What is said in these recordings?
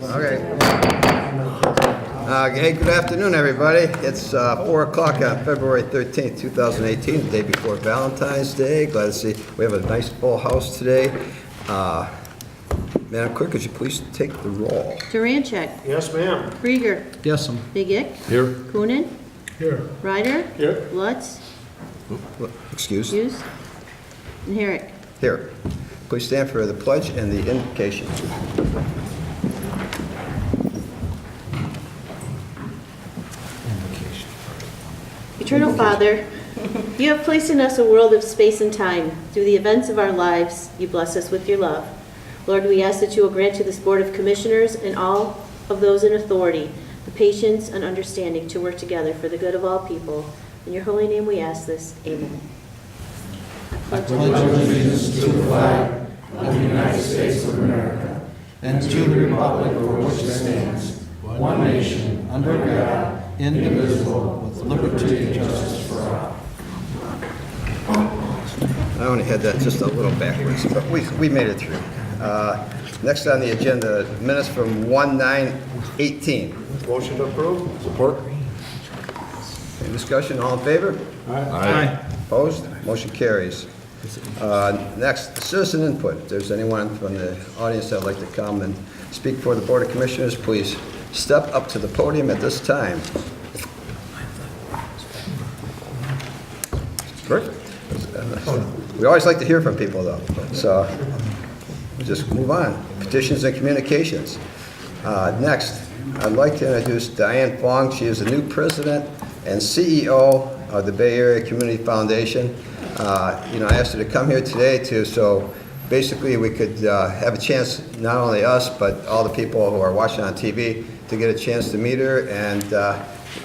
Okay. Hey, good afternoon, everybody. It's 4 o'clock on February 13th, 2018, the day before Valentine's Day. Glad to see we have a nice full house today. Madam Clerk, could you please take the roll? Durancheck. Yes, ma'am. Krieger. Yes, Big Ick. Here. Coonan. Here. Ryder. Here. Lutz. Excuse? Hughes. And Herrick. Here. Please stand for the pledge and the invocation. Eternal Father, you have placed in us a world of space and time. Through the events of our lives, you bless us with your love. Lord, we ask that you will grant to this Board of Commissioners and all of those in authority the patience and understanding to work together for the good of all people. In your holy name we ask this. Amen. I pledge allegiance to the flag of the United States of America and to the republic for which it stands, one nation, under God, indivisible, with liberty and justice for all. I only had that just a little backwards, but we made it through. Next on the agenda, minutes from 1/9/18. Motion to approve? Support. Any discussion? All in favor? Aye. Opposed? Motion carries. Next, citizen input. If there's anyone from the audience that would like to come and speak for the Board of Commissioners, please step up to the podium at this time. Perfect. We always like to hear from people, though. So we'll just move on. Petitions and Communications. Next, I'd like to introduce Diane Fong. She is the new president and CEO of the Bay Area Community Foundation. I asked her to come here today so basically we could have a chance, not only us, but all the people who are watching on TV, to get a chance to meet her and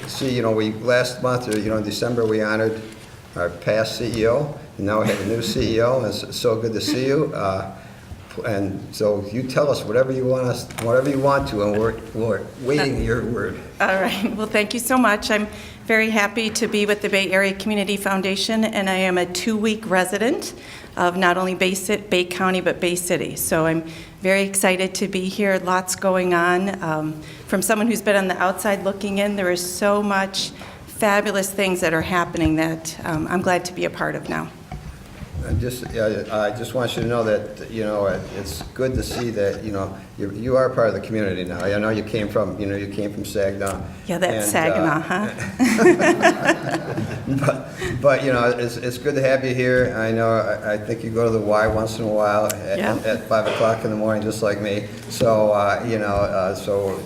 see, we last month, in December, we honored our past CEO, and now we have a new CEO, and it's so good to see you. And so you tell us whatever you want to, and we're waiting your word. All right. Well, thank you so much. I'm very happy to be with the Bay Area Community Foundation, and I am a 2-week resident of not only Bay County, but Bay City. So I'm very excited to be here. Lots going on. From someone who's been on the outside looking in, there is so much fabulous things that are happening that I'm glad to be a part of now. I just want you to know that, it's good to see that, you are part of the community now. I know you came from Saginaw. Yeah, that's Saginaw, huh? But it's good to have you here. I know, I think you go to the Y once in a while at 5 o'clock in the morning, just like me. So,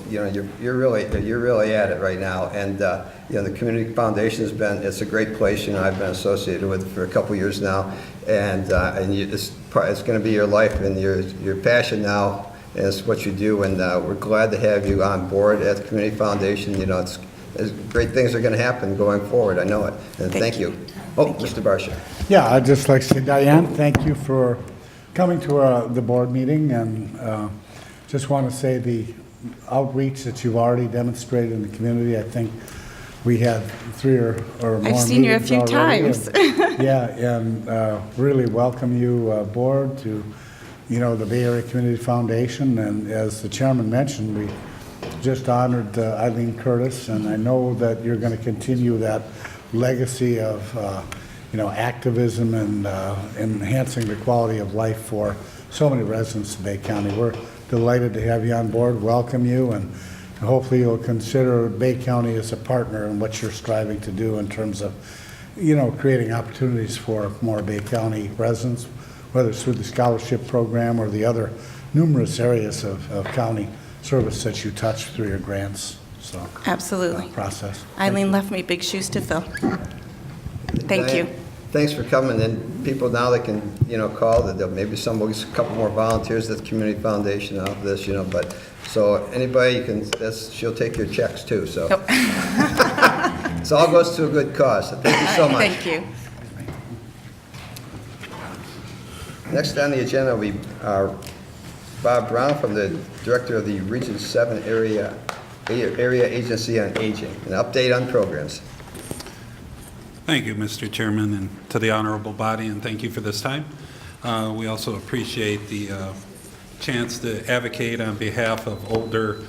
you're really at it right now. And, the Community Foundation it's a great place. I've been associated with it for a couple years now. And it's going to be your life and your passion now is what you do. And we're glad to have you on board at the Community Foundation. It's great things are going to happen going forward. I know it. And thank you. Mr. Barsha. Yeah, I'd just like to say, Diane, thank you for coming to the board meeting, and just want to say the outreach that you've already demonstrated in the community. I think we had 3 or more I've seen you a few already, times. and really welcome you aboard to, the Bay Area Community Foundation. And as the chairman mentioned, we just honored Eileen Curtis, and I know that you're going to continue that legacy of, activism and enhancing the quality of life for so many residents of Bay County. We're delighted to have you on board, welcome you, and hopefully you'll consider Bay County as a partner in what you're striving to do in terms of, creating opportunities for more Bay County residents, whether it's through the scholarship program or the other numerous areas of county service that you touch through your grants. So Absolutely. Process. Eileen left me big shoes to fill. Thank Diane, you. Thanks for coming. And people now that can, call that maybe a couple more volunteers at the Community Foundation out of this, but so anybody you can, she'll take your checks too. So it all goes to a good cause. So thank you so much. Thank you. Next on the agenda, we are Bob Brown from the Director of the Region 7 Area Agency on Aging. An update on programs. Thank you, Mr. Chairman, and to the honorable body, and thank you for this time. We also appreciate the chance to advocate on behalf of older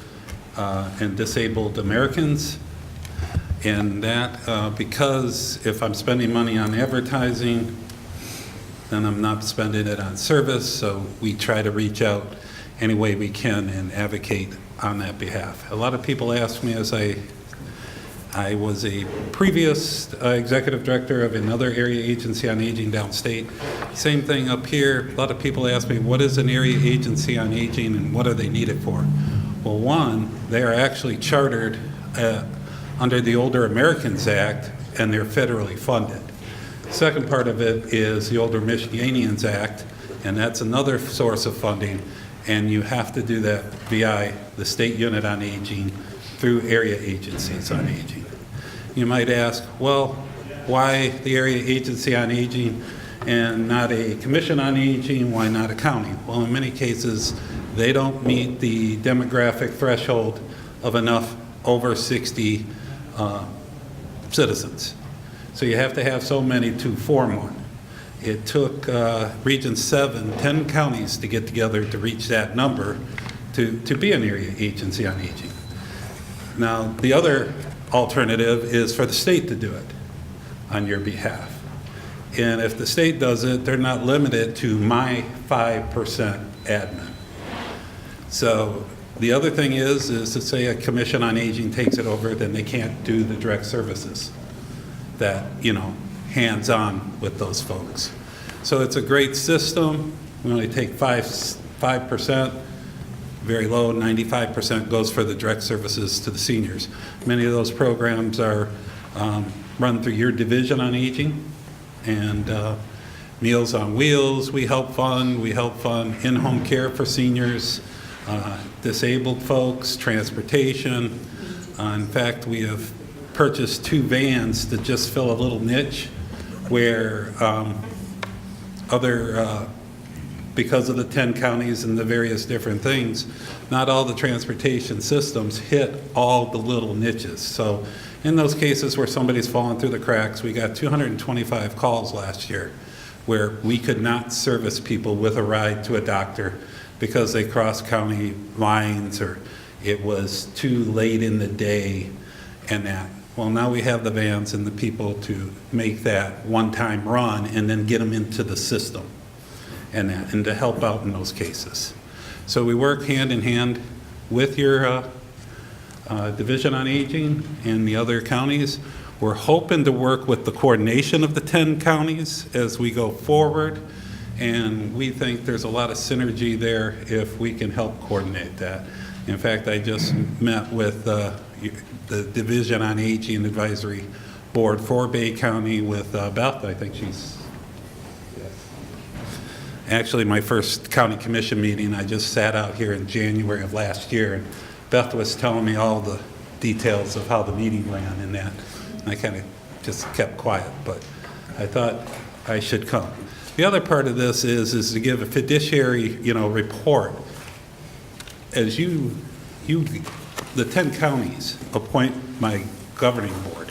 and disabled Americans. And that because if I'm spending money on advertising, then I'm not spending it on service, so we try to reach out any way we can and advocate on that behalf. A lot of people ask me, as I was a previous executive director of another area agency on aging downstate. Same thing up here. A lot of people ask me, what is an area agency on aging and what are they needed for? Well, one, they are actually chartered under the Older Americans Act, and they're federally funded. Second part of it is the Older Miscellaneous Act, and that's another source of funding, and you have to do that via the State Unit on Aging through area agencies on aging. You might ask, well, why the area agency on aging and not a commission on aging? Why not a county? Well, in many cases, they don't meet the demographic threshold of enough over 60 citizens. So you have to have so many to form one. It took Region 7, 10 counties to get together to reach that number to be an area agency on aging. Now, the other alternative is for the state to do it on your behalf. And if the state does it, they're not limited to my 5% admin. So the other thing is to say a commission on aging takes it over, then they can't do the direct services that, hands-on with those folks. So it's a great system. We only take 5%, very low, 95% goes for the direct services to the seniors. Many of those programs are run through your division on aging, and Meals on Wheels we help fund in-home care for seniors, disabled folks, transportation. In fact, we have purchased 2 vans to just fill a little niche where because of the 10 counties and the various different things, not all the transportation systems hit all the little niches. So in those cases where somebody's fallen through the cracks, we got 225 calls last year where we could not service people with a ride to a doctor because they crossed county lines or it was too late in the day and that. Well, now we have the vans and the people to make that one-time run and then get them into the system and that, and to help out in those cases. So we work hand in hand with your Division on Aging and the other counties. We're hoping to work with the coordination of the 10 counties as we go forward, and we think there's a lot of synergy there if we can help coordinate that. In fact, I just met with the Division on Aging Advisory Board for Bay County with Beth. I think she's actually my first county commission meeting. I just sat out here in January of last year, and Beth was telling me all the details of how the meeting ran and that. And I kind of just kept quiet, but I thought I should come. The other part of this is to give a fiduciary, report. As the 10 counties appoint my governing board.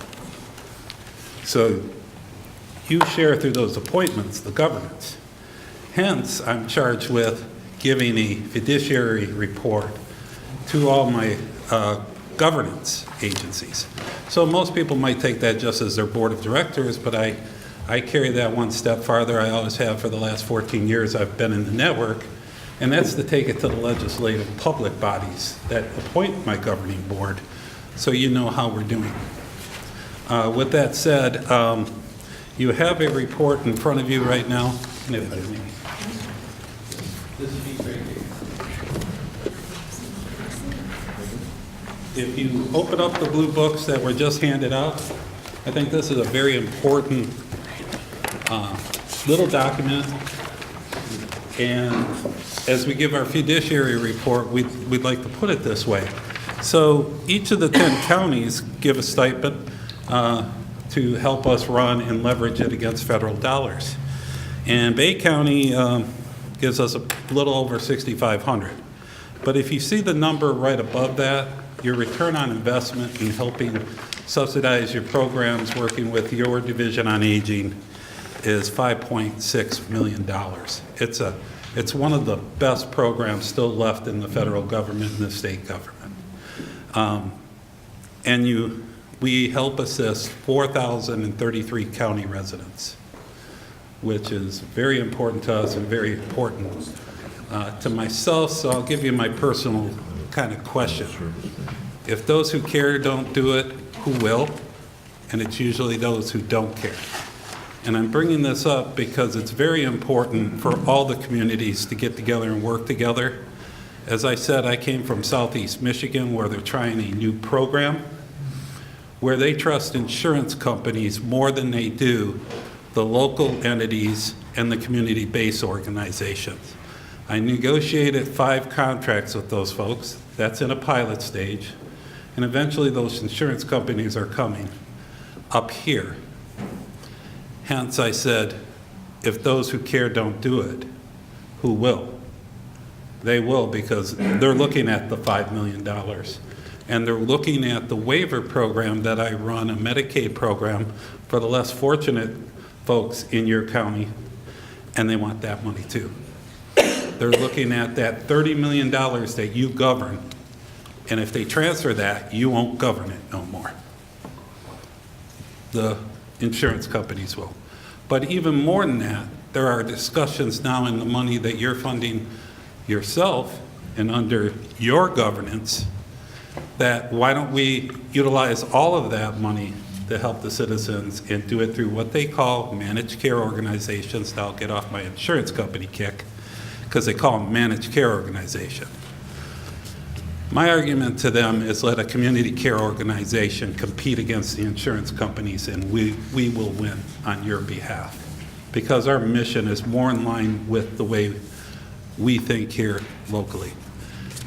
So you share through those appointments the governance. Hence, I'm charged with giving a fiduciary report to all my governance agencies. So most people might take that just as their board of directors, but I carry that one step farther. I always have for the last 14 years I've been in the network, and that's to take it to the legislative public bodies that appoint my governing board, so you know how we're doing. With that said, you have a report in front of you right now. If you open up the blue books that were just handed out, I think this is a very important little document. And as we give our fiduciary report, we'd like to put it this way. So each of the 10 counties give a stipend to help us run and leverage it against federal dollars. And Bay County gives us a little over $6,500. But if you see the number right above that, your return on investment in helping subsidize your programs working with your Division on Aging is $5.6 million. It's a It's one of the best programs still left in the federal government and the state government. We help assist 4,033 county residents, which is very important to us and very important to myself, so I'll give you my personal kind of question. If those who care don't do it, who will? And it's usually those who don't care. And I'm bringing this up because it's very important for all the communities to get together and work together. As I said, I came from Southeast Michigan, where they're trying a new program where they trust insurance companies more than they do the local entities and the community-based organizations. I negotiated 5 contracts with those folks. That's in a pilot stage. And eventually those insurance companies are coming up here. Hence I said, if those who care don't do it, who will? They will, because they're looking at the $5 million. And they're looking at the waiver program that I run, a Medicaid program for the less fortunate folks in your county, and they want that money too. They're looking at that $30 million that you govern, and if they transfer that, you won't govern it no more. The insurance companies will. But even more than that, there are discussions now in the money that you're funding yourself and under your governance, that why don't we utilize all of that money to help the citizens and do it through what they call managed care organizations. Now I'll get off my insurance company kick because they call them managed care organization. My argument to them is let a community care organization compete against the insurance companies, and we will win on your behalf, because our mission is more in line with the way we think here locally.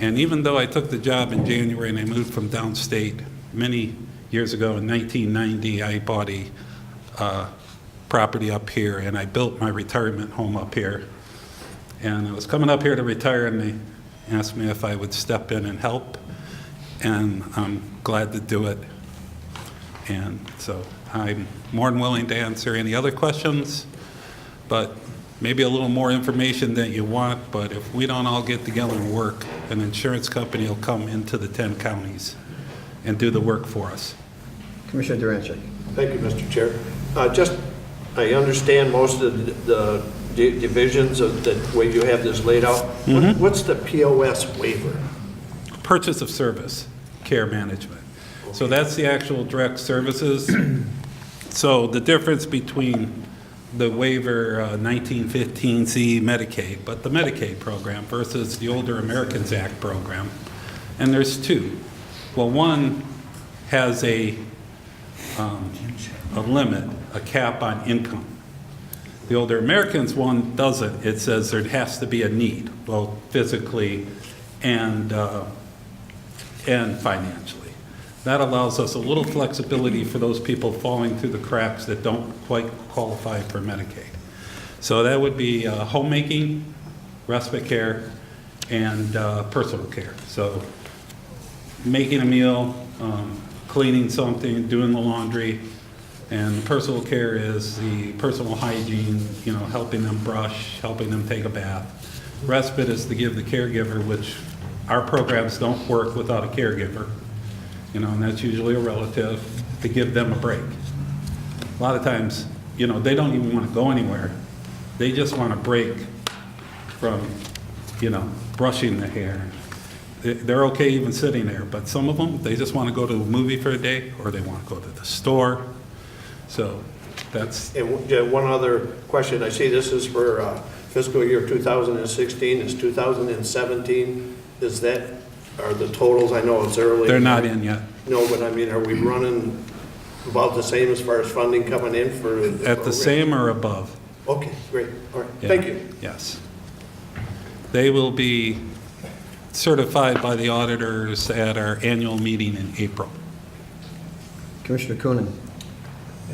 And even though I took the job in January and I moved from downstate many years ago in 1990, I bought a property up here and I built my retirement home up here. And I was coming up here to retire and they asked me if I would step in and help, and I'm glad to do it. And so I'm more than willing to answer any other questions, but maybe a little more information than you want. But if we don't all get together and work, an insurance company will come into the 10 counties and do the work for us. Commissioner Durancheck. Thank you, Mr. Chair. I understand most of the divisions of the way you have this laid out. Mm-hmm. What's the POS waiver? Purchase of service, care management. So that's the actual direct services. So the difference between the waiver 1915C Medicaid, but the Medicaid program versus the Older Americans Act program, and there's 2. Well, one has a limit, a cap on income. The Older Americans one doesn't. It says there has to be a need, both physically and financially. That allows us a little flexibility for those people falling through the cracks that don't quite qualify for Medicaid. So that would be homemaking, respite care, and personal care. So making a meal, cleaning something, doing the laundry, and personal care is the personal hygiene, helping them brush, helping them take a bath. Respite is to give the caregiver, which our programs don't work without a caregiver, and that's usually a relative, to give them a break. A lot of times, they don't even want to go anywhere. They just want a break from, brushing the hair. They're okay even sitting there, but some of them, they just want to go to a movie for a day, or they want to go to the store. So that's... And one other question. I see this is for fiscal year 2016. Is 2017, are the totals, I know it's early. They're not in yet. No, but I mean, are we running about the same as far as funding coming in for the At the program? same or above. Okay, great. All right, Yeah. thank you. Yes. They will be certified by the auditors at our annual meeting in April. Commissioner Coonan.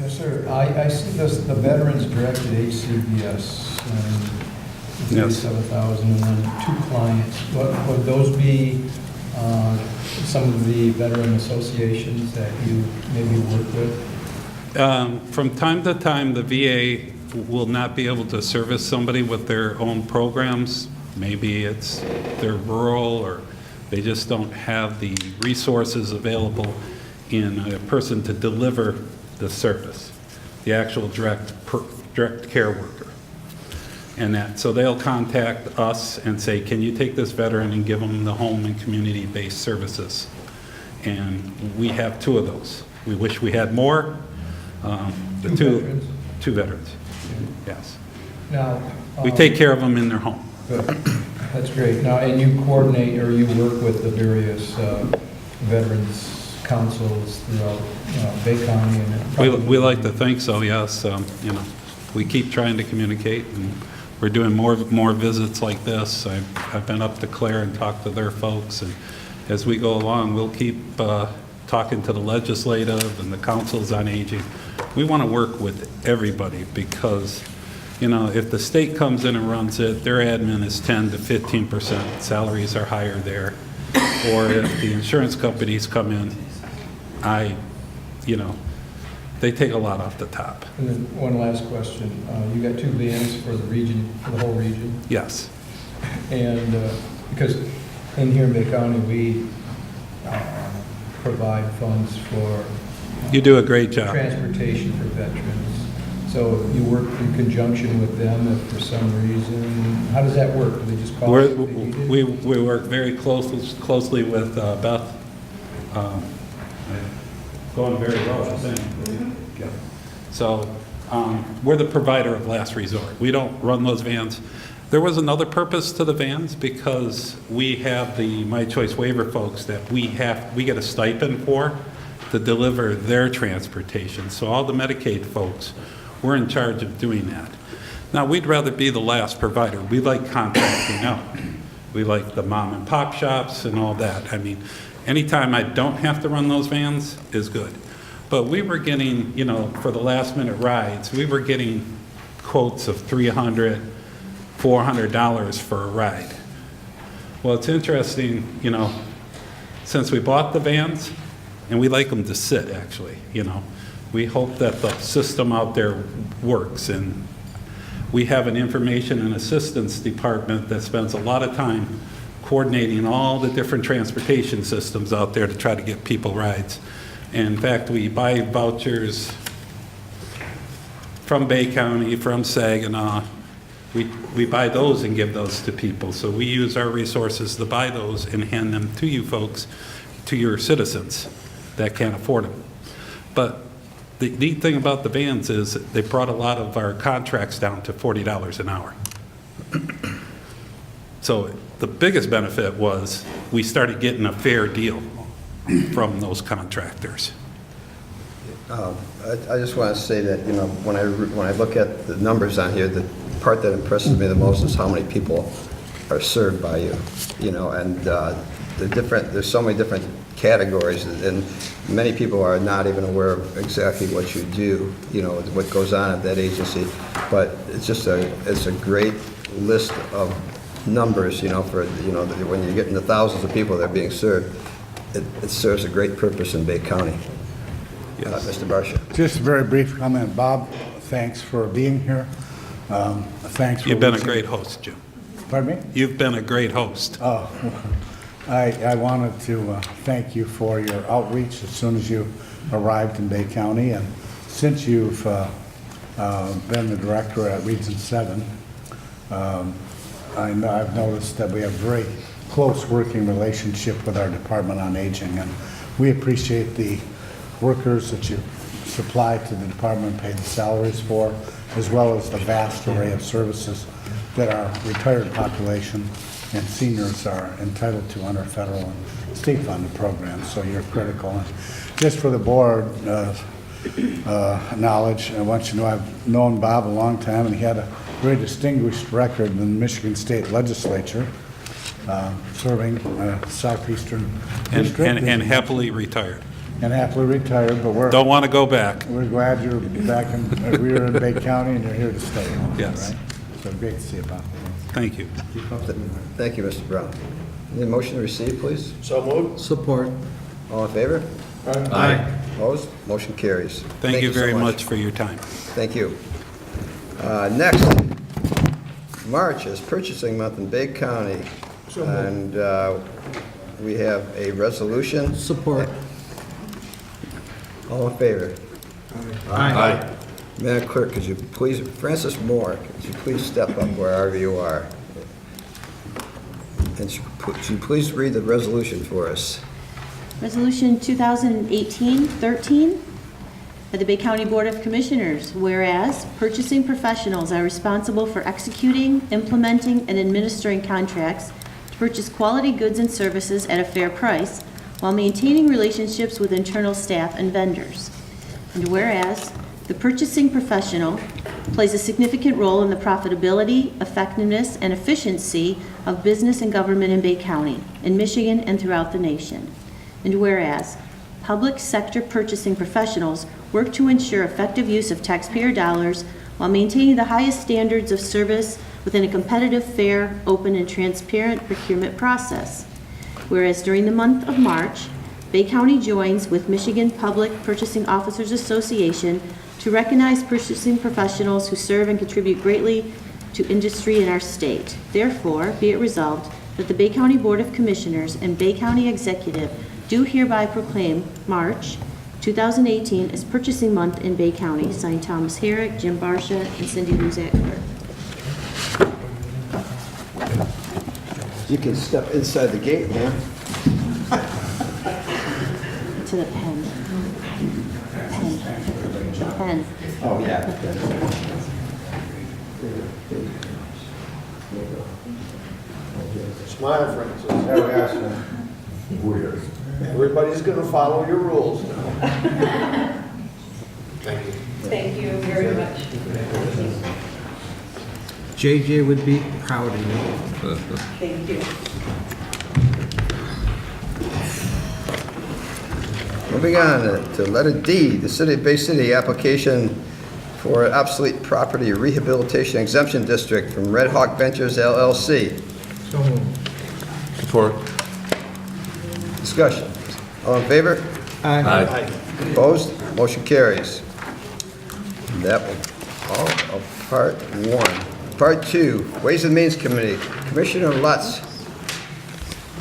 Yes, sir. I see the veterans directed HCBS, Yes. 7,000, and then 2 clients. Would those be some of the veteran associations that you maybe work with? From time to time, the VA will not be able to service somebody with their own programs. Maybe it's they're rural, or they just don't have the resources available in a person to deliver the service, the actual direct care worker. And that, so they'll contact us and say, can you take this veteran and give them the home and community-based services? And we have 2 of those. We wish we had more. The Veterans? 2 veterans, yes. Now. We take care of them in their home. Good. That's great. Now, and you coordinate or you work with the various veterans councils throughout Bay County and. We like to think so, yes. You know, we keep trying to communicate, and we're doing more visits like this. I've been up to Clare and talked to their folks, and as we go along, we'll keep talking to the legislative and the councils on aging. We want to work with everybody because, you know, if the state comes in and runs it, their admin is 10 to 15%. Salaries are higher there. Or if the insurance companies come in, you know, they take a lot off the top. And then one last question. You got 2 vans for the region, for the whole region? Yes. And because in here in Bay County, we provide funds for You do a great job. transportation for veterans. So you work in conjunction with them if for some reason, how does that work? Do they just call? if they need it? We work very closely with Beth. Going very well, I think. Yeah. So we're the provider of last resort. We don't run those vans. There was another purpose to the vans because we have the My Choice waiver folks that we get a stipend for to deliver their transportation. So all the Medicaid folks, we're in charge of doing that. Now, we'd rather be the last provider. We like contracting out. We like the mom and pop shops and all that. I mean, anytime I don't have to run those vans is good. But we were getting, you know, for the last minute rides, we were getting quotes of $300, $400 for a ride. Well, it's interesting, you know, since we bought the vans, and we like them to sit, actually, you know. We hope that the system out there works, and we have an information and assistance department that spends a lot of time coordinating all the different transportation systems out there to try to get people rides. And in fact, we buy vouchers from Bay County, from Saginaw. We buy those and give those to people. So we use our resources to buy those and hand them to you folks, to your citizens that can't afford them. But the neat thing about the vans is they brought a lot of our contracts down to $40 an hour. So the biggest benefit was we started getting a fair deal from those contractors. I just want to say that, you know, when I look at the numbers on here, the part that impresses me the most is how many people are served by you, you know, and there's so many different categories, and many people are not even aware of exactly what you do, you know, what goes on at that agency. But it's just it's a great list of numbers, you know, for, you know, when you get into thousands of people that are being served, it serves a great purpose in Bay County. Yes. Mr. Barsha. Just a very brief comment. Bob, thanks for being here. Thanks for... You've been a great host, Jim. Pardon me? You've been a great host. Oh, I wanted to thank you for your outreach as soon as you arrived in Bay County. And since you've been the director at Region 7, I've noticed that we have a very close working relationship with our Department on Aging. And we appreciate the workers that you supply to the department, pay the salaries for, as well as the vast array of services that our retired population and seniors are entitled to under federal and state funded programs. So you're critical. And just for the board knowledge, I want you to know I've known Bob a long time, and he had a very distinguished record in the Michigan State Legislature, serving Southeastern District. And happily retired. And happily retired, but Don't want to go back. we're glad you're back in, we're in Bay County and you're here to stay. Yes. Right? So great to see you, Bob. Thank you. Thank you, Mr. Brown. Need a motion to receive, please? So moved? Support. All in favor? Aye. Opposed? Motion carries. Thank you so very much for your time. Thank you. Next, March is purchasing month in Bay County. And we have a resolution. Support. All in favor? Aye. Madam Clerk, could you please, Francis Moore, could you please step up wherever you are? And could you please read the resolution for us? Resolution 2018-13 of the Bay County Board of Commissioners, whereas purchasing professionals are responsible for executing, implementing, and administering contracts to purchase quality goods and services at a fair price while maintaining relationships with internal staff and vendors. And whereas the purchasing professional plays a significant role in the profitability, effectiveness, and efficiency of business and government in Bay County, in Michigan, and throughout the nation. And whereas public sector purchasing professionals work to ensure effective use of taxpayer dollars while maintaining the highest standards of service within a competitive, fair, open, and transparent procurement process. Whereas during the month of March, Bay County joins with Michigan Public Purchasing Officers Association to recognize purchasing professionals who serve and contribute greatly to industry in our state. Therefore, be it resolved that the Bay County Board of Commissioners and Bay County Executive do hereby proclaim March 2018 as purchasing month in Bay County. Signed, Thomas Herrick, Jim Barsha, and Cindy Luzak, clerk. You can step inside the gate, ma'am. To the pen. Pen. Oh, yeah. Smile, Francis. There we are, sir. Everybody's going to follow your rules now. Thank you. Thank you very much. JJ would be proud of you. Thank you. Moving on to letter D, the City of Bay City application for an obsolete property rehabilitation exemption district from Red Hawk Ventures LLC. So moved. Support. Discussion. All in favor? Aye. Opposed? Motion carries. And that was all of part one. Part two, Ways and Means Committee. Commissioner Lutz,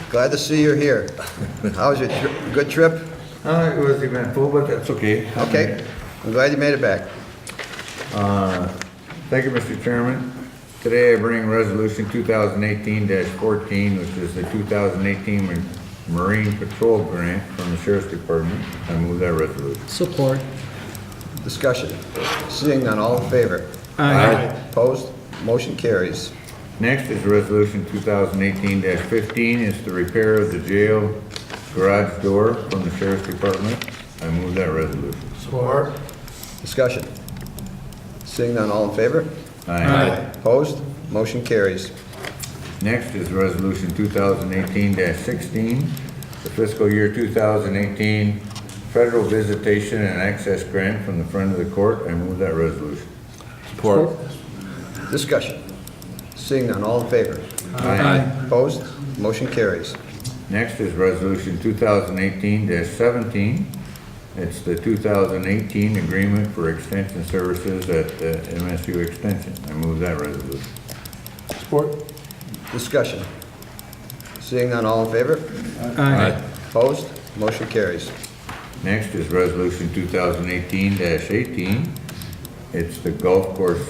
glad to see you're here. How was your good trip? It was eventful, but that's okay. Okay, I'm glad you made it back. Thank you, Mr. Chairman. Today I bring Resolution 2018-14, which is the 2018 Marine Patrol Grant from the Sheriff's Department. I move that resolution. Support. Discussion. Seeing none, all in favor? Aye. Opposed? Motion carries. Next is Resolution 2018-15. It's the repair of the jail garage door from the Sheriff's Department. I move that resolution. Support. Discussion. Seeing none, all in favor? Opposed? Motion carries. Next is Resolution 2018-16, the fiscal year 2018 Federal Visitation and Access Grant from the Friend of the Court. I move that resolution. Support. Discussion. Seeing none, all in favor? Aye. Opposed? Motion carries. Next is Resolution 2018-17. It's the 2018 Agreement for Extension Services at MSU Extension. I move that resolution. Support. Discussion. Seeing none, all in favor? Aye. Opposed? Motion carries. Next is Resolution 2018-18. It's the golf course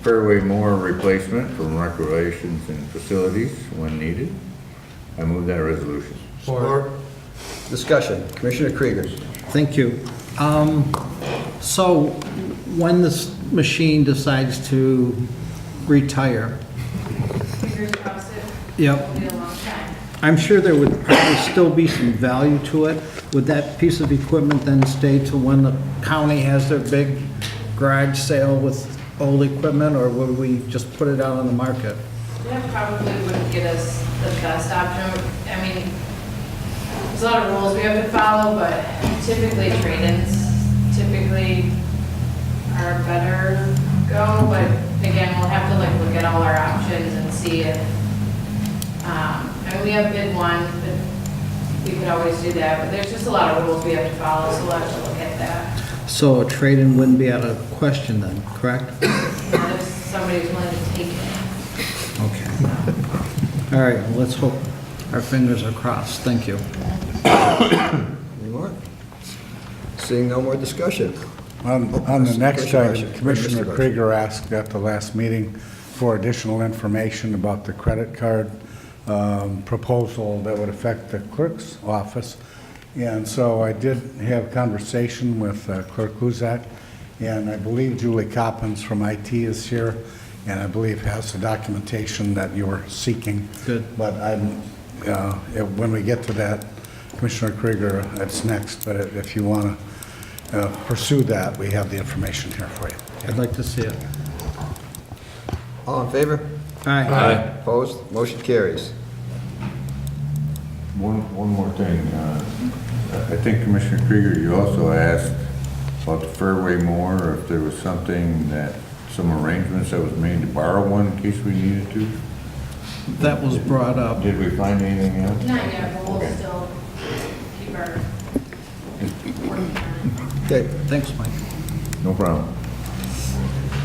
fairway mower replacement for recreations and facilities when needed. I move that resolution. Support. Discussion. Commissioner Krieger. Thank you. So when this machine decides to retire, yep, I'm sure there would probably still be some value to it. Would that piece of equipment then stay till when the county has their big garage sale with old equipment, or would we just put it out on the market? That probably wouldn't get us the best option. I mean, there's a lot of rules we have to follow, but typically trade-ins are better go. But again, we'll have to look at all our options and see if, and we have bid one, but we could always do that. But there's just a lot of rules we have to follow, so we'll have to look at that. So a trade-in wouldn't be out of question then, correct? Not if somebody's willing to take it. Okay. All right, well, let's hope our fingers are crossed. Thank you. Any more? Seeing no more discussion. On the next item, Mr. Commissioner Rush. Krieger asked at the last meeting for additional information about the credit card proposal that would affect the clerk's office. And so I did have conversation with Clerk Huzak, and I believe Julie Coppins from IT is here, and I believe has the documentation that you were seeking. Good. But when we get to that, Commissioner Krieger, that's next, but if you want to pursue that, we have the information here for you. I'd like to see it. All in favor? Aye. Opposed? Motion carries. One more thing. I think Commissioner Krieger, you also asked about the Fairway More, or if there was something some arrangements that was made to borrow one in case we needed to. That was brought up. Did we find anything else? Not yet, but we'll Okay. still keep our working on it. Okay, Thanks, Mike. No problem.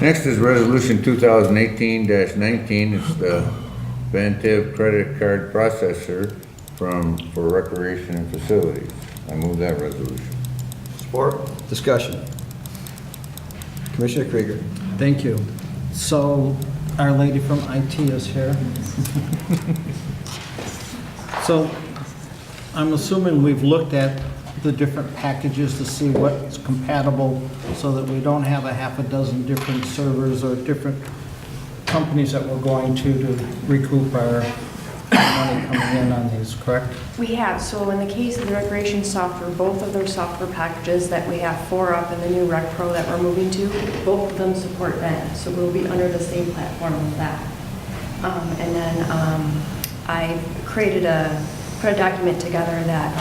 Next is Resolution 2018-19. It's the Vantiv Credit Card Processor for Recreation and Facilities. I move that resolution. Support? discussion. Commissioner Krieger. Thank you. So our lady from IT is here. So I'm assuming we've looked at the different packages to see what's compatible so that we don't have a half a dozen different servers or different companies that we're going to recoup our money coming in on these, correct? We have, so in the case of the recreation software, both of their software packages that we have 4 up in the new Rec Pro that we're moving to, both of them support Ven, so we'll be under the same platform with that. And then I put a document together that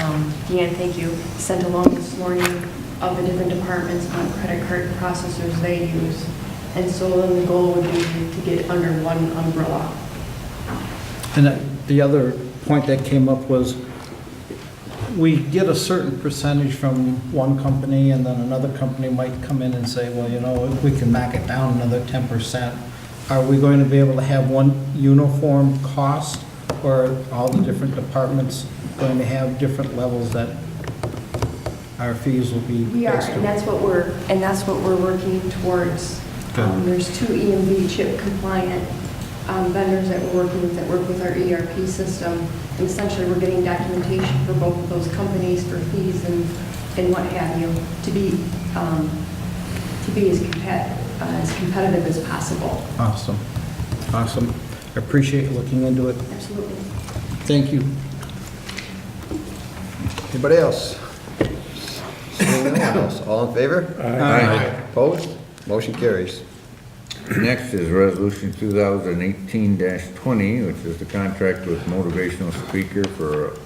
Diane, thank you, sent along this morning of the different departments on credit card processors they use. And so then the goal would be to get it under one umbrella. And the other point that came up was we get a certain percentage from one company and then another company might come in and say, well, you know, if we can knock it down another 10%, are we going to be able to have one uniform cost, or are all the different departments going to have different levels that our fees will be We are, based and on? that's what we're working towards. There's 2 EMV chip compliant vendors that we're working with that work with our ERP system. And essentially, we're getting documentation for both of those companies for fees and what have you to be as competitive as possible. Awesome. Awesome. I appreciate you looking into it. Absolutely. Thank you. Anybody else? Seeing no one else, all in favor? Aye. Opposed? Motion carries. Next is Resolution 2018-20, which is the contract with motivational speaker for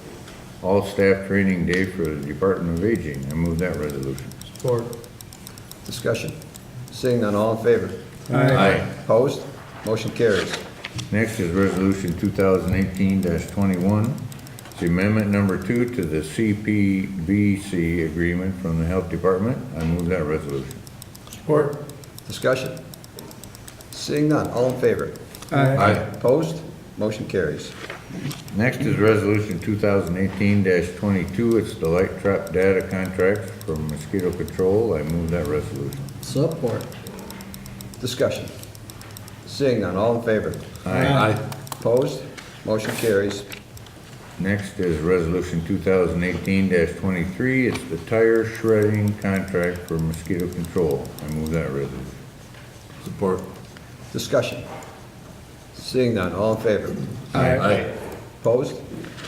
all-staff training day for the Department of Aging. I move that resolution. Support. Discussion. Seeing none, all in favor? Aye. Opposed? Motion carries. Next is Resolution 2018-21. It's the amendment number 2 to the CPBC agreement from the Health Department. I move that resolution. Support? Discussion. Seeing none, all in favor? Aye. Opposed? Motion carries. Next is Resolution 2018-22. It's the light trap data contract for mosquito control. I move that resolution. Support. Discussion. Seeing none, all in favor? Aye. Opposed? Motion carries. Next is Resolution 2018-23. It's the tire shredding contract for mosquito control. I move that resolution. Support. Discussion. Seeing none, all in favor? Aye. Opposed?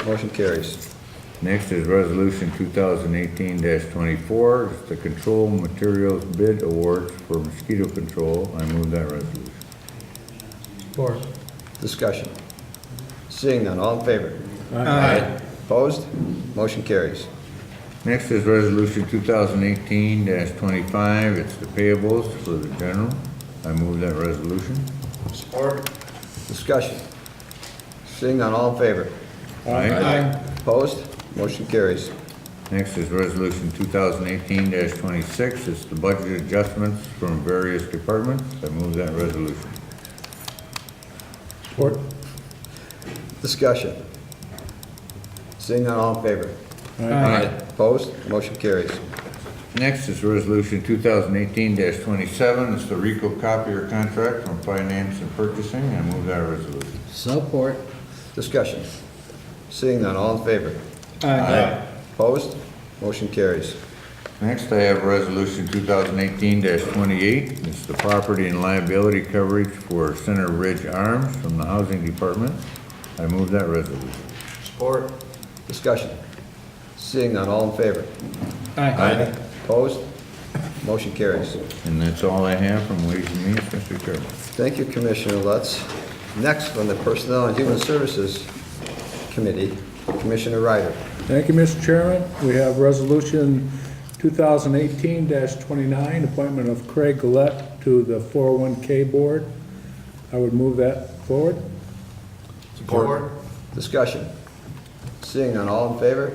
Motion carries. Next is Resolution 2018-24. It's the control materials bid awards for mosquito control. I move that resolution. Support. Discussion. Seeing none, all in favor? Aye. Opposed? Motion carries. Next is Resolution 2018-25. It's the payables for the general. I move that resolution. Support? Discussion. Seeing none, all in favor? Aye. Opposed? Motion carries. Next is Resolution 2018-26. It's the budget adjustments from various departments. I move that resolution. Support. Discussion. Seeing none, all in favor? Aye. Opposed? Motion carries. Next is Resolution 2018-27. It's the RICO copier contract from Finance and Purchasing. I move that resolution. Support. Discussion. Seeing none, all in favor? Aye. Opposed? Motion carries. Next, I have Resolution 2018-28. It's the property and liability coverage for Center Ridge Arms from the Housing Department. I move that resolution. Support. Discussion. Seeing none, all in favor? Aye. Opposed? Motion carries. And that's all I have from Ways and Means, Mr. Chairman. Thank you, Commissioner Lutz. Next, from the Personnel and Human Services Committee, Commissioner Ryder. Thank you, Mr. Chairman. We have Resolution 2018-29, appointment of Craig Goulet to the 401K Board. I would move that forward. Support. Discussion. Seeing none, all in favor?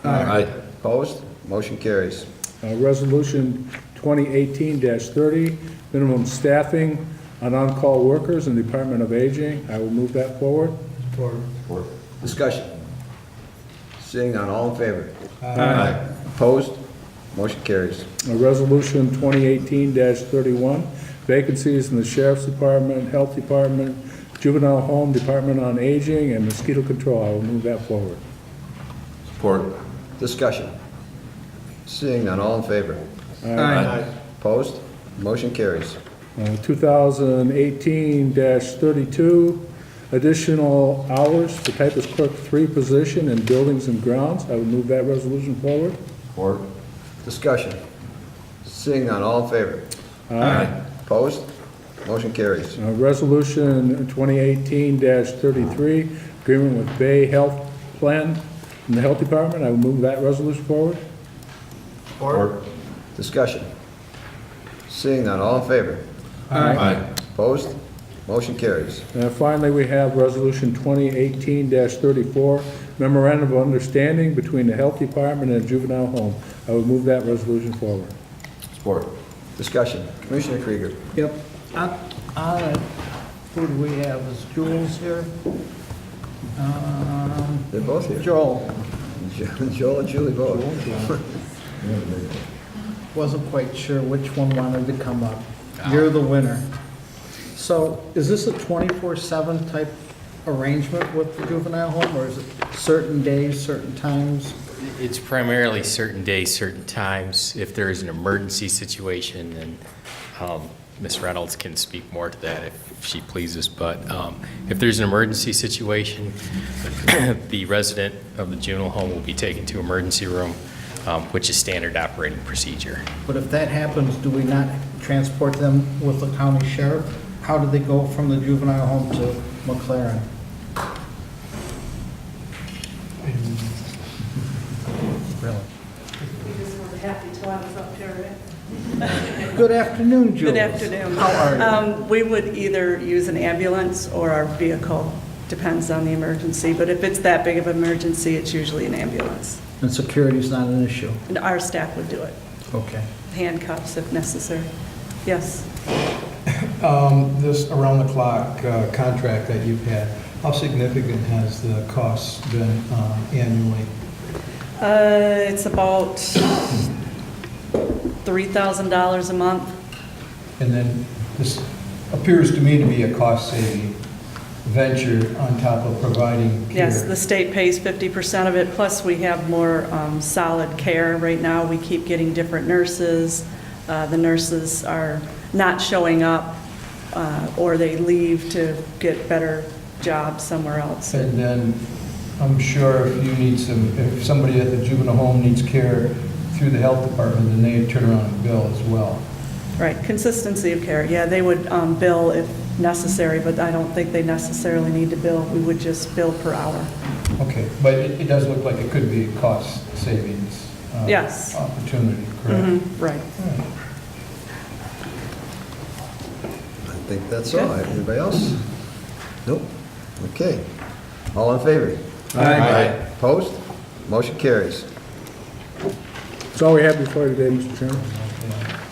Aye. Opposed? Motion carries. Resolution 2018-30, minimum staffing on on-call workers in the Department of Aging. I will move that forward. Support. Discussion. Seeing none, all in favor? Aye. Opposed? Motion carries. Resolution 2018-31, vacancies in the Sheriff's Department, Health Department, Juvenile Home, Department on Aging, and Mosquito Control. I will move that forward. Support. Discussion. Seeing none, all in favor? Aye. Opposed? Motion carries. 2018-32, additional hours for typist clerk 3 position in buildings and grounds. I would move that resolution forward. Support. Discussion. Seeing none, all in favor? Aye. Opposed? Motion carries. Resolution 2018-33, agreement with Bay Health Plan in the Health Department. I will move that resolution forward. Support. Discussion. Seeing none, all in favor? Aye. Opposed? Motion carries. And finally, we have Resolution 2018-34, memorandum of understanding between the Health Department and Juvenile Home. I will move that resolution forward. Support. Discussion. Commissioner Krieger. Yep. Who do we have? Is Jules here? They're both here. Joel. Joel and Julie both. Wasn't quite sure which one wanted to come up. You're the winner. So is this a 24/7 type arrangement with the juvenile home, or is it certain days, certain times? It's primarily certain days, certain times. If there is an emergency situation, and Ms. Reynolds can speak more to that if she pleases, but if there's an emergency situation, the resident of the juvenile home will be taken to emergency room, which is standard operating procedure. But if that happens, do we not transport them with the county sheriff? How do they go from the juvenile home to McLaren? Really? You just weren't happy till I was up here, right? Good afternoon, Jules. Good afternoon. How are you? We would either use an ambulance or our vehicle, depends on the emergency. But if it's that big of an emergency, it's usually an ambulance. And security's not an issue? And our staff would do it. Okay. Handcuffs if necessary. Yes. This around-the-clock contract that you've had, how significant has the cost been annually? It's about $3,000 a month. And then this appears to me to be a cost-saving venture on top of providing care. Yes, the state pays 50% of it, plus we have more solid care. Right now, we keep getting different nurses. The nurses are not showing up, or they leave to get better jobs somewhere else. And then I'm sure if somebody at the juvenile home needs care through the health department, then they turn around and bill as well. Right, consistency of care. Yeah, they would bill if necessary, but I don't think they necessarily need to bill. We would just bill per hour. Okay, but it does look like it could be a cost savings Yes. opportunity, correct? Right. All right. I think that's all. Anybody else? Nope. Okay. All in favor? Aye. Opposed? Motion carries. That's all we have before today, Mr. Chairman.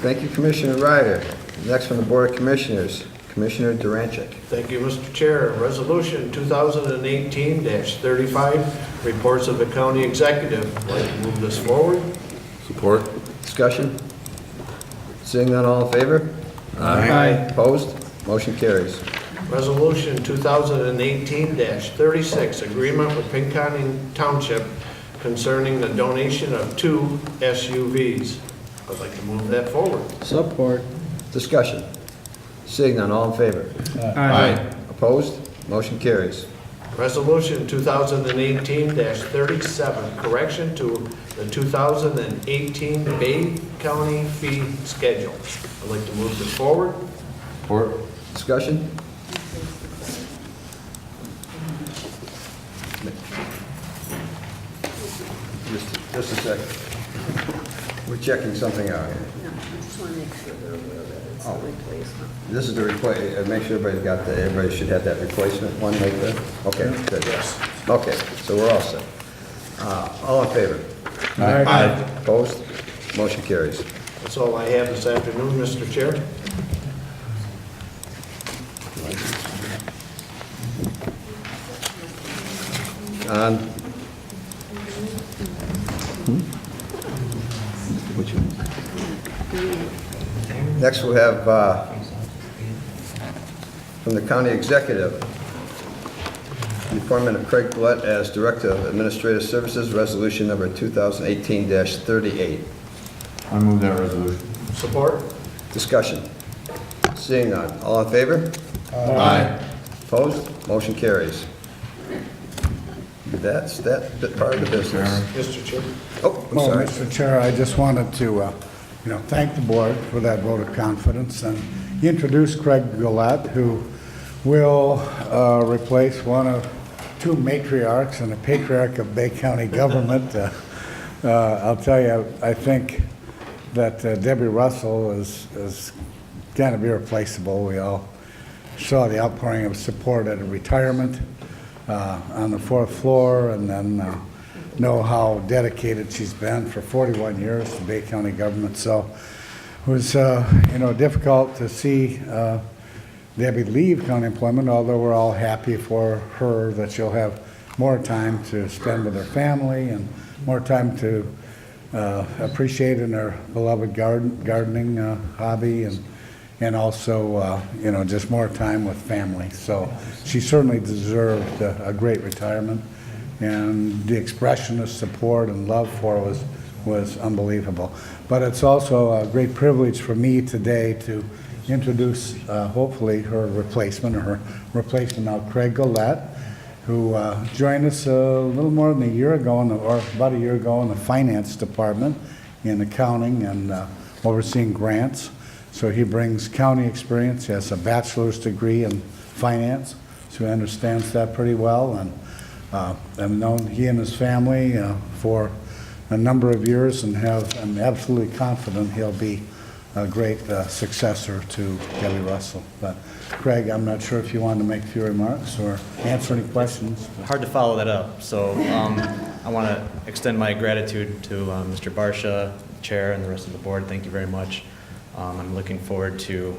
Thank you, Commissioner Ryder. Next from the Board of Commissioners, Commissioner Durancheck. Thank you, Mr. Chair. Resolution 2018-35, reports of the county executive. I'd like to move this forward. Support. Discussion? Seeing none, all in favor? Aye. Opposed? Motion carries. Resolution 2018-36, agreement with Pinconning Township concerning the donation of 2 SUVs. I'd like to move that forward. Support. Discussion? Seeing none, all in favor? Aye. Opposed? Motion carries. Resolution 2018-37, correction to the 2018 Bay County fee schedule. I'd like to move this forward. Support. Discussion? Just a second. We're checking something out here. No, I just want to make sure they're aware that it's Oh. a replacement. This is the make sure everybody's got everybody should have that replacement one right there? Okay, good. Yes. Okay, so we're all set. All in favor? Aye. Opposed? Motion carries. That's all I have this afternoon, Mr. Chair. Next we have from the county executive, the appointment of Craig Goulet as Director of Administrative Services, resolution number 2018-38. I move that resolution. Support? Discussion. Seeing none. All in favor? Aye. Opposed? Motion carries. That's that bit part of the business. Mr. Chair. Oh, I'm Well, sorry. Mr. Chair, I just wanted to, thank the board for that vote of confidence and introduce Craig Goulet, who will replace one of 2 matriarchs and a patriarch of Bay County government. I'll tell you, I think that Debbie Russell is kind of irreplaceable. We all saw the outpouring of support at a retirement on the 4th floor, and then know how dedicated she's been for 41 years to Bay County government. So it was, difficult to see Debbie leave county employment, although we're all happy for her that she'll have more time to spend with her family and more time to appreciate in her beloved gardening hobby, and also, just more time with family. So she certainly deserved a great retirement, and the expression of support and love for her was unbelievable. But it's also a great privilege for me today to introduce, hopefully, her replacement now, Craig Goulet, who joined us a little more than a year ago, or about a year ago, in the finance department in accounting and overseeing grants. So he brings county experience. He has a bachelor's degree in finance, so he understands that pretty well. And I've known he and his family for a number of years, and I'm absolutely confident he'll be a great successor to Debbie Russell. But Craig, I'm not sure if you wanted to make a few remarks or answer any questions. Hard to follow that up. So I want to extend my gratitude to Mr. Barsha, Chair, and the rest of the board. Thank you very much. I'm looking forward to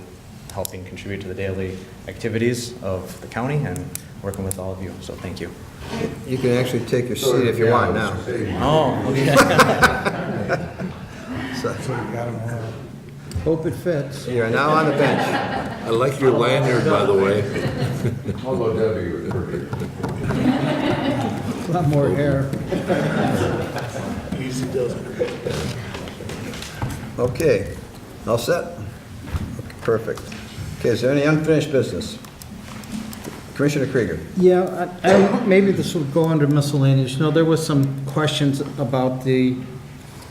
helping contribute to the daily activities of the county and working with all of you. So thank you. You can actually take your seat if you want now. Oh, okay. So, Hope it fits. you're now on the bench. I like your lanyard, by the way. Although Debbie was A lot more hair. Easy does it. Okay, all set? Okay, perfect. Okay, is there any unfinished business? Commissioner Krieger. Yeah, maybe this will go under miscellaneous. There was some questions about the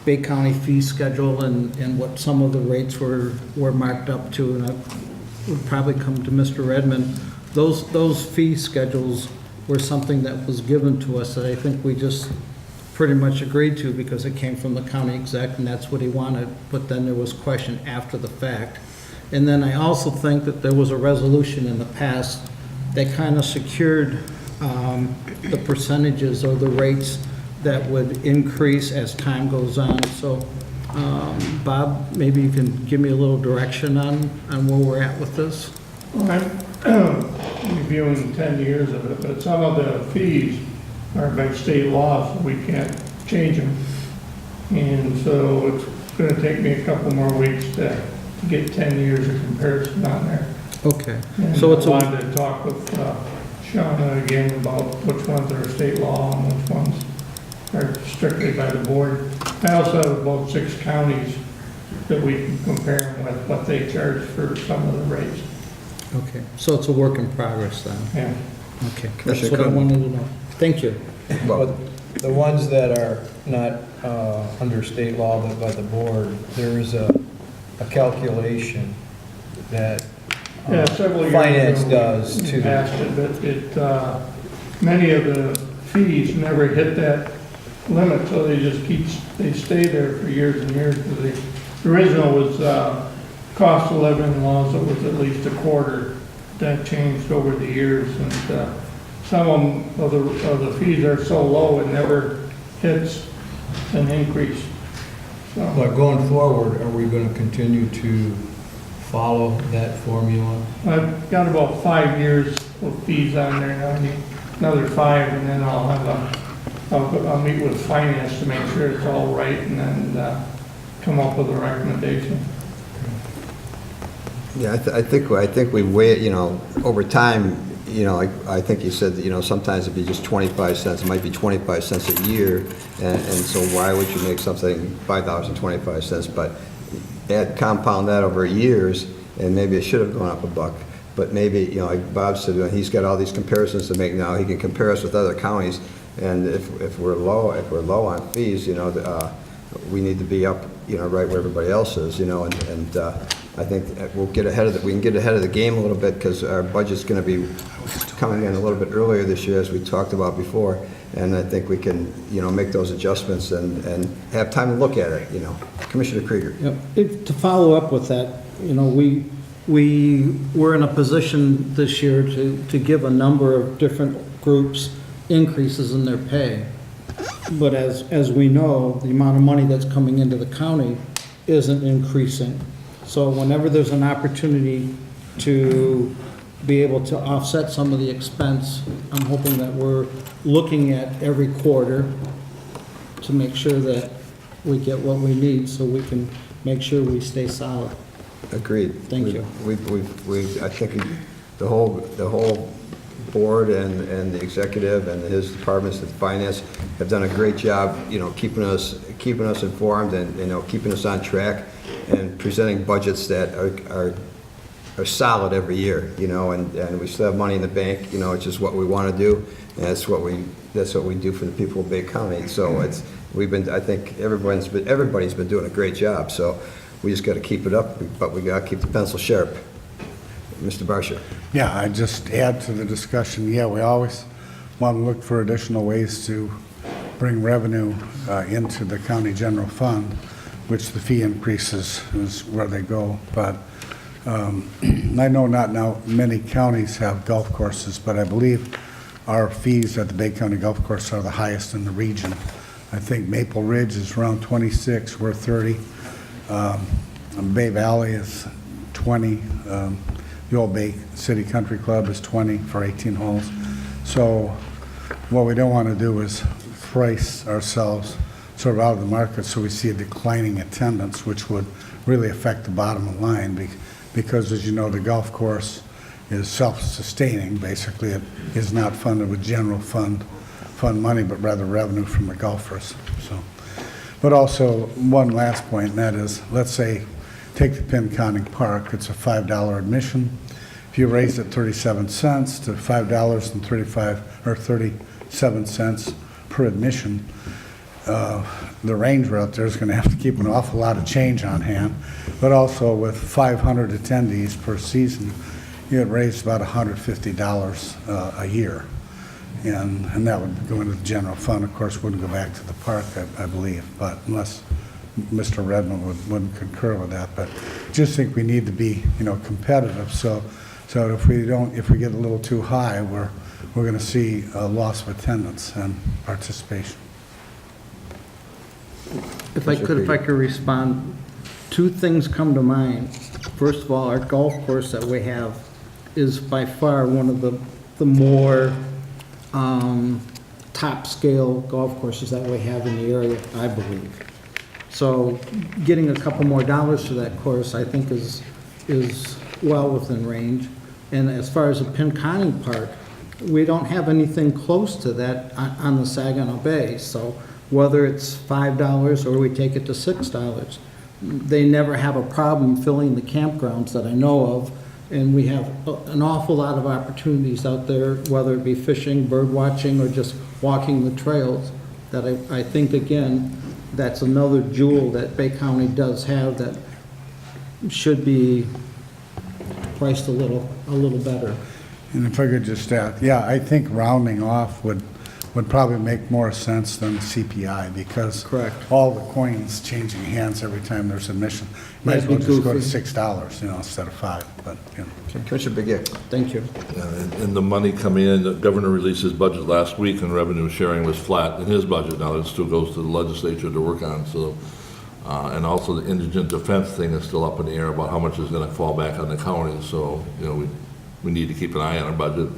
Bay County fee schedule and what some of the rates were marked up to, and I would probably come to Mr. Redmond. Those fee schedules were something that was given to us that I think we just pretty much agreed to because it came from the county exec and that's what he wanted, but then there was question after the fact. And then I also think that there was a resolution in the past that kind of secured the percentages or the rates that would increase as time goes on. So Bob, maybe you can give me a little direction on where we're at with this? I'm reviewing 10 years of it, but some of the fees are by state law, so we can't change them. And so it's going to take me a couple more weeks to get 10 years of comparison on there. Okay. And So it's I wanted to talk with Shauna again about which ones are state law and which ones are strictly by the board. I also have about 6 counties that we can compare them with what they charge for some of the rates. Okay, so it's a work in progress then? Yeah. Okay, that's what I wanted to know. Thank you. But the ones that are not under state law but by the board, there is a calculation that Several years finance ago, does we to. passed it, but it, many of the fees never hit that limit, so they stay there for years and years. The original was cost of living laws, it was at least a quarter. That changed over the years, and some of the fees are so low it never hits an increase. So, But going forward, are we going to continue to follow that formula? I've got about 5 years of fees on there now. I need another 5, and then I'll meet with finance to make sure it's all right, and then come up with a recommendation. Yeah, I think we weigh, over time, I think you said that, sometimes it'd be just 25 cents, it might be 25 cents a year, and so why would you make something $5.25? But compound that over years, and maybe it should have gone up $1. But maybe, like Bob said, he's got all these comparisons to make now, he can compare us with other counties, and if we're low on fees, we need to be up, right where everybody else is, and I think we'll get ahead of we can get ahead of the game a little bit, because our budget's going to be coming in a little bit earlier this year, as we talked about before, and I think we can, make those adjustments and have time to look at it, Commissioner Krieger. Yep. To follow up with that, we were in a position this year to give a number of different groups increases in their pay. But as we know, the amount of money that's coming into the county isn't increasing. So whenever there's an opportunity to be able to offset some of the expense, I'm hoping that we're looking at every quarter to make sure that we get what we need, so we can make sure we stay solid. Agreed. Thank you. I think the whole board and the executive and his departments of finance have done a great job, keeping us informed and, keeping us on track and presenting budgets that are solid every year, and we still have money in the bank, which is what we want to do, and that's what we do for the people of Bay County. So I think everybody's been doing a great job, so we just got to keep it up, but we got to keep the pencil sharp. Mr. Barsha. Yeah, I just add to the discussion, we always want to look for additional ways to bring revenue into the county general fund, which the fee increases is where they go. But I know not now many counties have golf courses, but I believe our fees at the Bay County Golf Course are the highest in the region. I think Maple Ridge is around 26, we're 30. Bay Valley is 20. The Old Bay City Country Club is 20 for 18 holes. So what we don't want to do is price ourselves sort of out of the market so we see a declining attendance, which would really affect the bottom line, because as you know, the golf course is self-sustaining. Basically, it is not funded with general fund money, but rather revenue from the golfers. So, but also one last point, and that is, let's say, take the Pinconning Park, it's a $5 admission. If you raise it 37 cents to $5.37 per admission, the ranger out there is going to have to keep an awful lot of change on hand. But also with 500 attendees per season, you'd raise about $150 a year. And that would go into the general fund. Of course, wouldn't go back to the park, I believe, but unless Mr. Redmond wouldn't concur with that. But just think we need to be, competitive. So if we get a little too high, we're going to see a loss of attendance and participation. If I could respond, two things come to mind. First of all, our golf course that we have is by far one of the more top-scale golf courses that we have in the area, I believe. So getting a couple more dollars to that course, I think is well within range. And as far as the Pinconning part, we don't have anything close to that on the Saginaw Bay. So whether it's $5 or we take it to $6, they never have a problem filling the campgrounds that I know of. And we have an awful lot of opportunities out there, whether it be fishing, bird watching, or just walking the trails, that I think, again, that's another jewel that Bay County does have that should be priced a little better. And if I could just add, yeah, I think rounding off would probably make more sense than CPI, because correct, all the coins changing hands every time there's admission. Might as well just go to $6, instead of $5, but, Commissioner Begic. Thank you. And the money coming in, the governor released his budget last week, and revenue sharing was flat in his budget. Now it still goes to the legislature to work on, so, and also the indigent defense thing is still up in the air about how much is gonna fall back on the county, so, we need to keep an eye on our budget,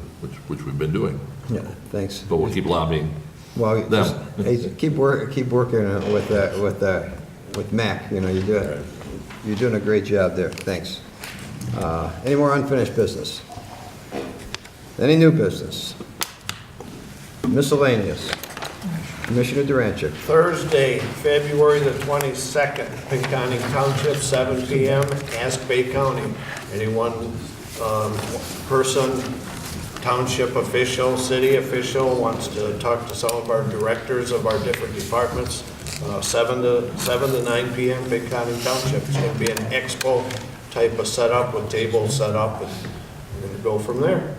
which we've been doing. Yeah, thanks. But we'll keep lobbying Well, them. keep working with Mac, you're doing a great job there, thanks. Any more unfinished business? Any new business? Miscellaneous. Commissioner Durancheck. Thursday, February the 22nd, Pinconning Township, 7 p.m., Ask Bay County. Anyone, person, township official, city official wants to talk to some of our directors of our different departments, 7 to 9 p.m., Pinconning Township. It's going to be an expo type of setup with tables set up, and we're going to go from there.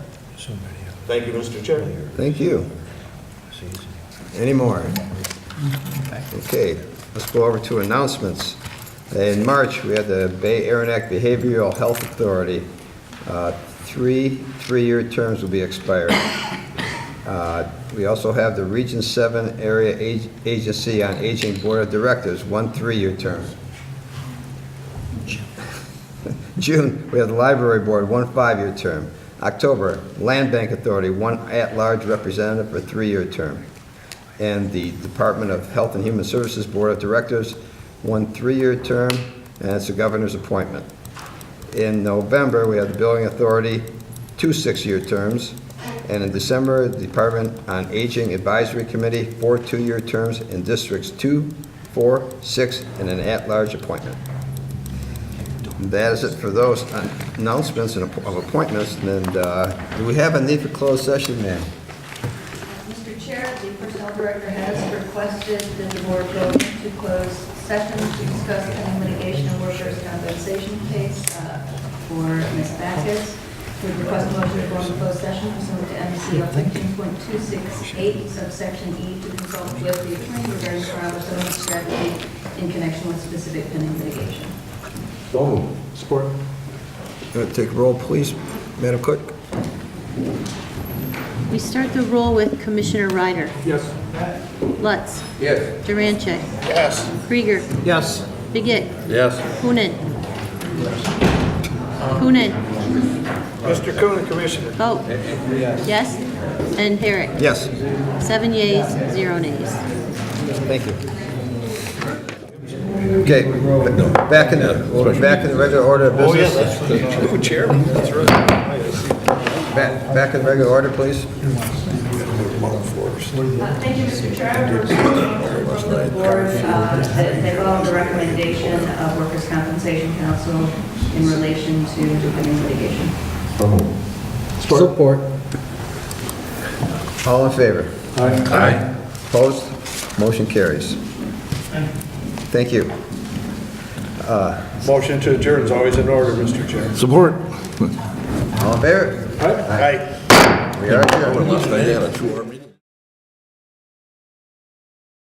Thank you, Mr. Chair. Thank you. Any more? Okay, let's go over to announcements. In March, we had the Bay Aranac Behavioral Health Authority. Three-year terms will be expired. We also have the Region 7 Area Agency on Aging Board of Directors, 1 3-year term. June, we have the Library Board, 1 5-year term. October, Land Bank Authority, 1 at-large representative for 3-year term. And the Department of Health and Human Services Board of Directors, 1 3-year term, and it's a governor's appointment. In November, we have the Building Authority, 2 6-year terms. And in December, the Department on Aging Advisory Committee, 4 2-year terms in districts 2, 4, 6, and an at-large appointment. That is it for those announcements of appointments. And do we have a need for closed session, ma'am? Mr. Chair, the Personnel Director has requested that the board go into closed session to discuss any litigation and workers' compensation case for Ms. Backus. We request a motion to go into closed session pursuant to MCL 15.268, subsection E, to consult with the attorney regarding trial settlement strategy in connection with specific pending litigation. Support. Take roll, please, Madam Clerk. We start the roll with Commissioner Ryder. Yes. Lutz. Yes. Durancheck. Yes. Krieger. Yes. Bigot. Yes. Coonan. Coonan. Mr. Coonan, Commissioner. Vote. Yes. And Herrick. Yes. 7 yeas, 0 nays. Thank you. Okay, back in the regular order of business. Oh, yeah, that's the chairman, that's right. Back in the regular order, please. Thank you, Mr. Chair. I would from the board that they follow the recommendation of Workers' Compensation Council in relation to pending litigation. Support. All in favor? Aye. Opposed? Motion carries. Thank you. Motion to adjourn is always in order, Mr. Chair. Support. All in favor? Aye. We are adjourned. Unless they had a 2-hour meeting.